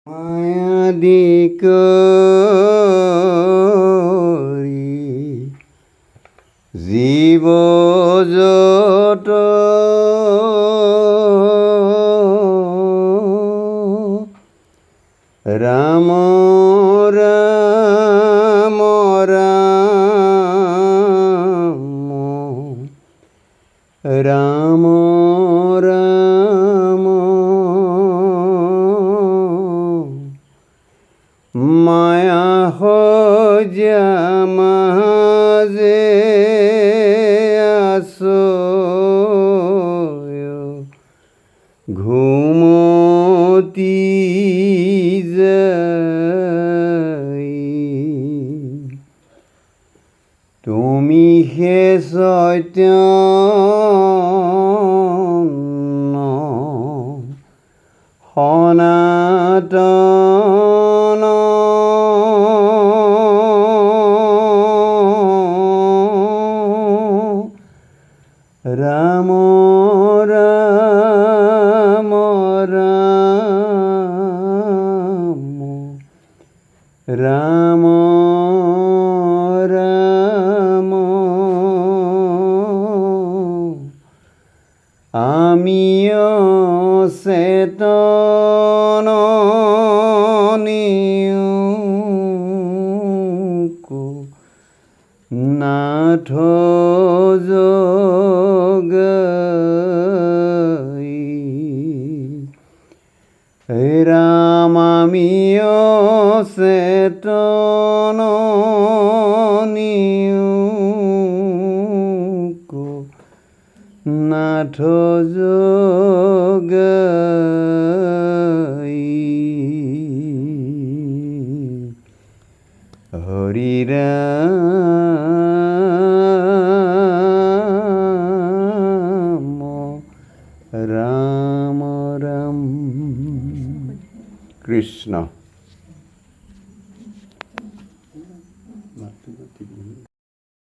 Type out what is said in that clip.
মায়াদি করি জীব যত রাম রাম রাম রাম রাম মায়া হজা মাঝে আসো ঘুমতি যাই তুমি হে চৈতন্য সনাতন রাম রাম রাম রাম রাম আমিও চেতন নাথ যোগাই রাম আমিও চেতন নাথ যোগাই হরি রাম রাম রাম কৃষ্ণ।